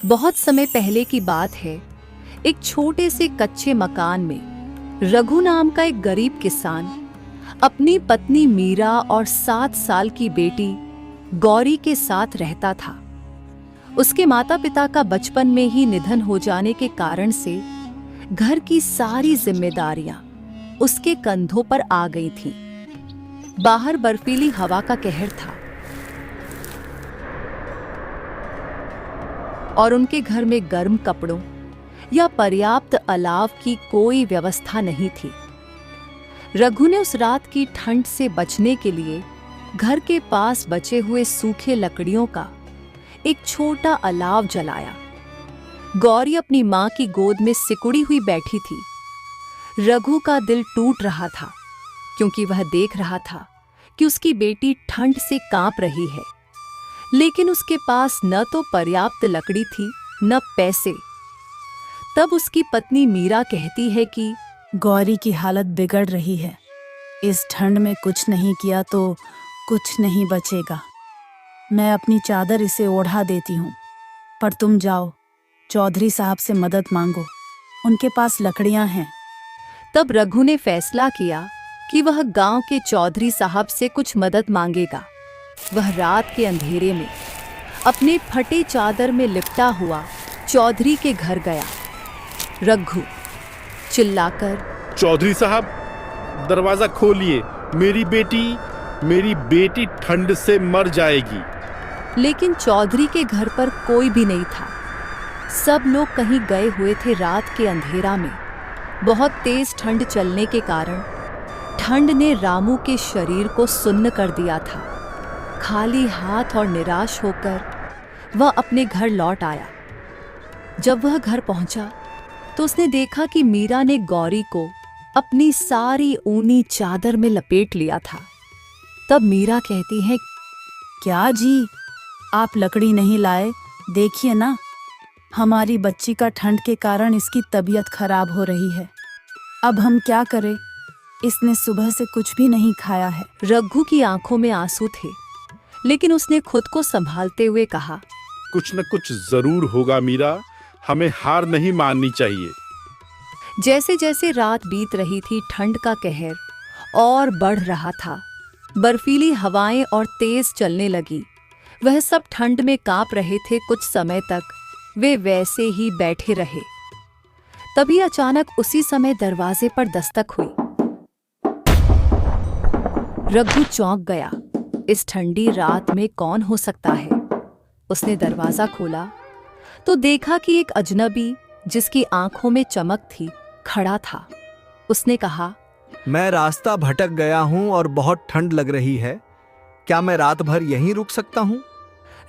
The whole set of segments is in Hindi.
बहुत समय पहले की बात है। एक छोटे से कच्चे मकान में रघु नाम का एक गरीब किसान अपनी पत्नी मीरा और 7 साल की बेटी गौरी के साथ रहता था। उसके माता पिता का बचपन में ही निधन हो जाने के कारण से घर की सारी जिम्मेदारियां उसके कंधों पर आ गई थीं। बाहर बर्फीली हवा का कहर था और उनके घर में गर्म कपड़ों या पर्याप्त अलाव की कोई व्यवस्था नहीं थी। रघु ने उस रात की ठंड से बचने के लिए घर के पास बचे हुए सूखे लकड़ियों का एक छोटा अलाव जलाया। गौरी अपनी मां की गोद में सिकुड़ी हुई बैठी थी। रघु का दिल टूट रहा था क्योंकि वह देख रहा था कि उसकी बेटी ठंड से कांप रही है, लेकिन उसके पास न तो पर्याप्त लकड़ी थी न पैसे। तब उसकी पत्नी मीरा कहती है कि गौरी की हालत बिगड़ रही है। इस ठंड में कुछ नहीं किया तो कुछ नहीं बचेगा। मैं अपनी चादर इसे ओढ़ा देती हूँ, पर तुम जाओ चौधरी साहब से मदद मांगो, उनके पास लकड़ियां हैं। तब रघु ने फैसला किया कि वह गांव के चौधरी साहब से कुछ मदद मांगेगा। वह रात के अंधेरे में अपने फटे चादर में लिपटा हुआ चौधरी के घर गया। रघु चिल्लाकर, चौधरी साहब, दरवाजा खोलिए, मेरी बेटी ठंड से मर जाएगी। लेकिन चौधरी के घर पर कोई भी नहीं था। सब लोग कहीं गए हुए थे। रात के अंधेरा में बहुत तेज ठंड चलने के कारण ठंड ने रामू के शरीर को सुन्न कर दिया था। खाली हाथ और निराश होकर वह अपने घर लौट आया। जब वह घर पहुंचा तो उसने देखा कि मीरा ने गौरी को अपनी सारी ऊनी चादर में लपेट लिया था। तब मीरा कहती है, क्या जी, आप लकड़ी नहीं लाए? देखिए ना, हमारी बच्ची का ठंड के कारण इसकी तबीयत खराब हो रही है। अब हम क्या करें? इसने सुबह से कुछ भी नहीं खाया है। रघु की आंखों में आंसू थे, लेकिन उसने खुद को संभालते हुए कहा, कुछ न कुछ जरूर होगा मीरा, हमें हार नहीं माननी चाहिए। जैसे जैसे रात बीत रही थी, ठंड का कहर और बढ़ रहा था। बर्फीली हवाएं और तेज चलने लगी। वह सब ठंड में कांप रहे थे। कुछ समय तक वे वैसे ही बैठे रहे। तभी अचानक उसी समय दरवाजे पर दस्तक हुई। रघु चौंक गया। इस ठंडी रात में कौन हो सकता है? उसने दरवाजा खोला तो देखा कि एक अजनबी, जिसकी आंखों में चमक थी, खड़ा था। उसने कहा, मैं रास्ता भटक गया हूं और बहुत ठंड लग रही है। क्या मैं रात भर यहीं रुक सकता हूं?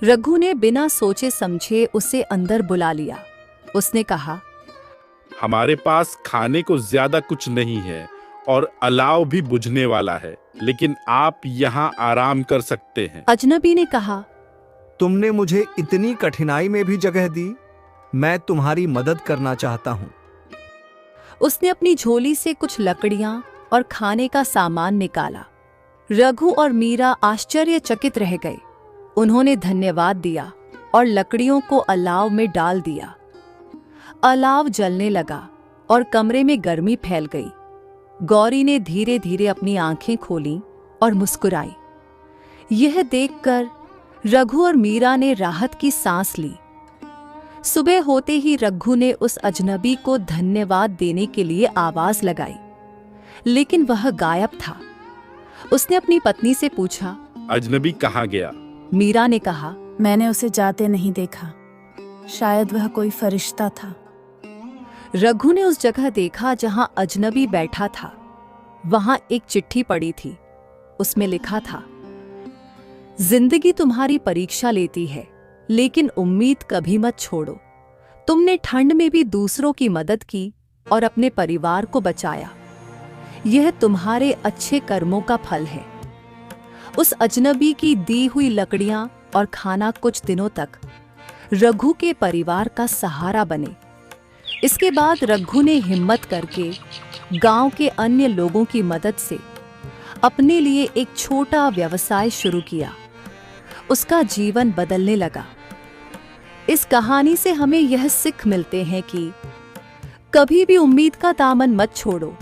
रघु ने बिना सोचे समझे उसे अंदर बुला लिया। उसने कहा, हमारे पास खाने को ज्यादा कुछ नहीं है और अलाव भी बुझने वाला है, लेकिन आप यहाँ आराम कर सकते हैं। अजनबी ने कहा, तुमने मुझे इतनी कठिनाई में भी जगह दी। मैं तुम्हारी मदद करना चाहता हूं। उसने अपनी झोली से कुछ लकड़ियां और खाने का सामान निकाला। रघु और मीरा आश्चर्यचकित रह गए। उन्होंने धन्यवाद दिया और लकड़ियों को अलाव में डाल दिया। अलाव जलने लगा और कमरे में गर्मी फैल गई। गौरी ने धीरे धीरे अपनी आंखें खोलीं और मुस्कुराई। यह देखकर रघु और मीरा ने राहत की सांस ली। सुबह होते ही रघु ने उस अजनबी को धन्यवाद देने के लिए आवाज लगाई, लेकिन वह गायब था। उसने अपनी पत्नी से पूछा, अजनबी कहाँ गया? मीरा ने कहा, मैंने उसे जाते नहीं देखा। शायद वह कोई फरिश्ता था। रघु ने उस जगह देखा जहां अजनबी बैठा था। वहां एक चिट्ठी पड़ी थी। उसमें लिखा था, जिंदगी तुम्हारी परीक्षा लेती है, लेकिन उम्मीद कभी मत छोड़ो। तुमने ठंड में भी दूसरों की मदद की और अपने परिवार को बचाया। यह तुम्हारे अच्छे कर्मों का फल है। उस अजनबी की दी हुई लकड़ियां और खाना कुछ दिनों तक रघु के परिवार का सहारा बने। इसके बाद रघु ने हिम्मत करके गांव के अन्य लोगों की मदद से अपने लिए एक छोटा व्यवसाय शुरू किया। उसका जीवन बदलने लगा। इस कहानी से हमें यह सीख मिलते हैं कि कभी भी उम्मीद का दामन मत छोड़ो।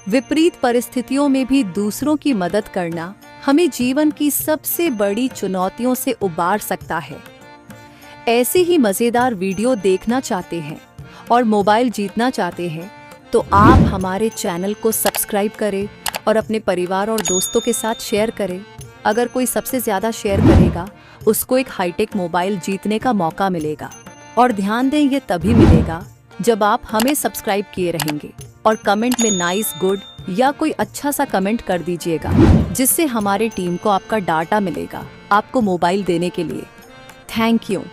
विपरीत परिस्थितियों में भी दूसरों की मदद करना हमें जीवन की सबसे बड़ी चुनौतियों से उबार सकता है। ऐसे ही मज़ेदार वीडियो देखना चाहते हैं और मोबाइल जीतना चाहते हैं तो आप हमारे चैनल को सब्सक्राइब करें और अपने परिवार और दोस्तों के साथ शेयर करें। अगर कोई सबसे ज़्यादा शेयर करेगा उसको एक हाईटेक मोबाइल जीतने का मौका मिलेगा। और ध्यान दें, ये तभी मिलेगा जब आप हमें सब्सक्राइब किए रहेंगे और कमेंट में नाइस, गुड या कोई अच्छा सा कमेंट कर दीजिएगा, जिससे हमारे टीम को आपका डाटा मिलेगा आपको मोबाइल देने के लिए। Thank you.